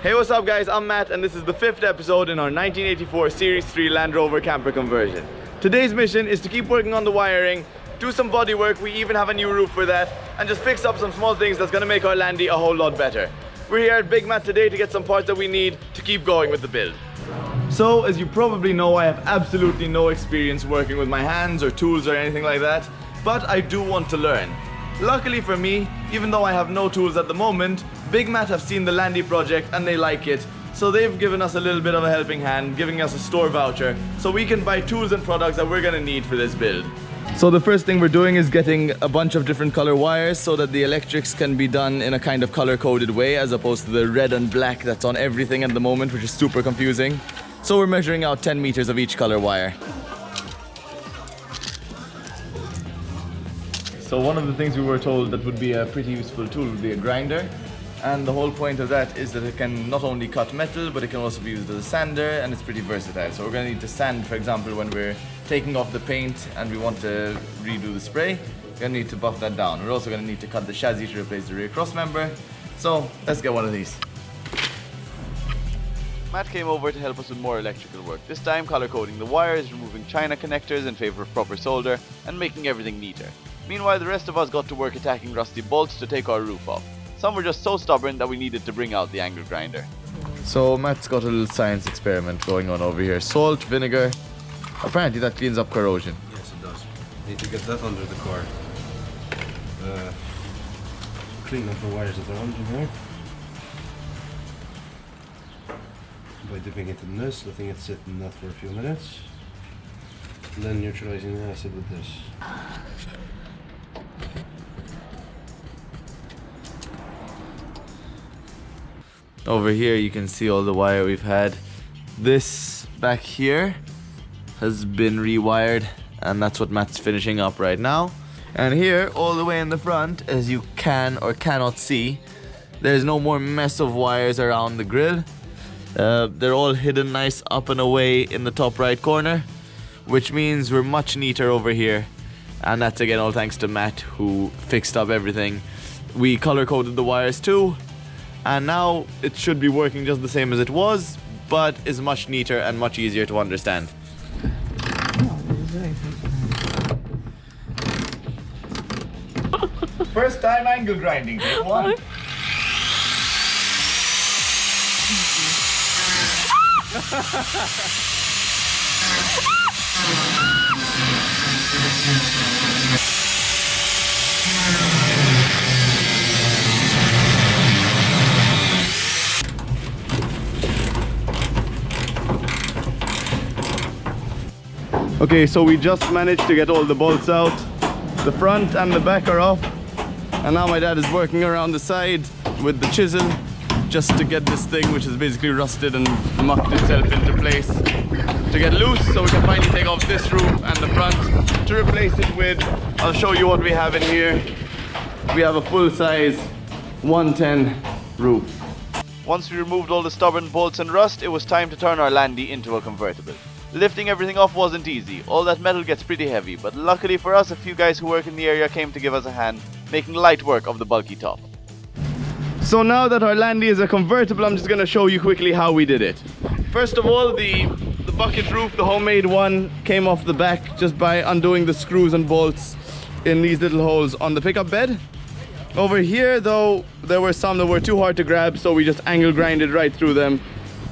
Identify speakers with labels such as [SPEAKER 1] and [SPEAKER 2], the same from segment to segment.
[SPEAKER 1] Hey, what's up guys, I'm Matt and this is the 5th episode in our 1984 Series 3 Land Rover Camper Conversion. Today's mission is to keep working on the wiring, do some body work, we even have a new roof for that, and just fix up some small things that's gonna make our Landy a whole lot better. We're here at BigMat today to get some parts that we need to keep going with the build. So, as you probably know, I have absolutely no experience working with my hands or tools or anything like that, but I do want to learn. Luckily for me, even though I have no tools at the moment, BigMat have seen the Landy project and they like it, so they've given us a little bit of a helping hand, giving us a store voucher, so we can buy tools and products that we're gonna need for this build. So the first thing we're doing is getting a bunch of different color wires so that the electrics can be done in a kind of color-coded way as opposed to the red and black that's on everything at the moment, which is super confusing. So we're measuring out 10 meters of each color wire. So one of the things we were told that would be a pretty useful tool would be a grinder. And the whole point of that is that it can not only cut metal, but it can also be used as a sander, and it's pretty versatile. So we're going to need to sand, for example, when we're taking off the paint and we want to redo the spray. We're going to need to buff that down. We're also going to need to cut the chassis to replace the rear crossmember. So let's get one of these. Matt came over to help us with more electrical work. This time color coding the wires, removing China connectors in favor of proper solder, and making everything neater. Meanwhile, the rest of us got to work attacking rusty bolts to take our roof off. Some were just so stubborn that we needed to bring out the angle grinder. So Matt's got a little science experiment going on over here. Salt, vinegar. Apparently that cleans up corrosion.
[SPEAKER 2] Yes, it does. Need to get that under the car. Clean up the wires that are under there. By dipping it in this, letting it sit in that for a few minutes. And then neutralizing the acid with this.
[SPEAKER 1] Over here you can see all the wire we've had. This back here has been rewired and that's what Matt's finishing up right now. And here, all the way in the front, as you can or cannot see, there's no more mess of wires around the grill. They're all hidden nice up and away in the top right corner, which means we're much neater over here. And that's again all thanks to Matt, who fixed up everything. We color coded the wires too. And now it should be working just the same as it was, but is much neater and much easier to understand. First time angle grinding, take one. Okay, so we just managed to get all the bolts out. The front and the back are off. And now my dad is working around the side with the chisel just to get this thing, which is basically rusted and mucked itself into place, to get loose so we can finally take off this roof and the front to replace it with, I'll show you what we have in here. We have a full-size 110 roof. Once we removed all the stubborn bolts and rust, it was time to turn our Landy into a convertible. Lifting everything off wasn't easy. All that metal gets pretty heavy, but luckily for us, a few guys who work in the area came to give us a hand, making light work of the bulky top. So now that our Landy is a convertible, I'm just going to show you quickly how we did it. First of all, the bucket roof, the homemade one, came off the back just by undoing the screws and bolts in these little holes on the pickup bed. Over here though, there were some that were too hard to grab, so we just angle grinded right through them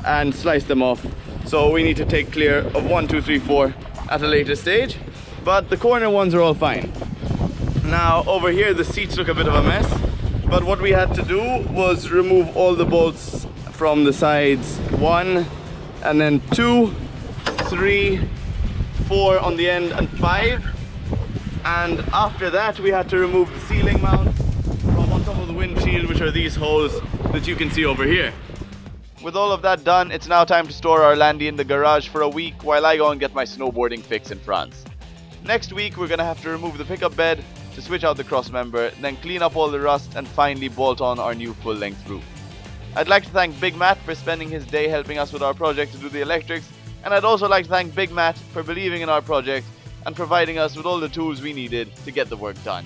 [SPEAKER 1] and sliced them off. So we need to take clear of 1, 2, 3, 4 at a later stage, but the corner ones are all fine. Now over here the seats look a bit of a mess, but what we had to do was remove all the bolts from the sides, 1 and then 2, 3, 4 on the end and 5. And after that we had to remove the ceiling mount from on top of the windshield, which are these holes that you can see over here. With all of that done, it's now time to store our Landy in the garage for a week while I go and get my snowboarding fix in France. Next week we're gonna have to remove the pickup bed to switch out the crossmember, then clean up all the rust and finally bolt on our new full-length roof. I'd like to thank BigMat for spending his day helping us with our project to do the electrics, and I'd also like to thank BigMat for believing in our project and providing us with all the tools we needed to get the work done.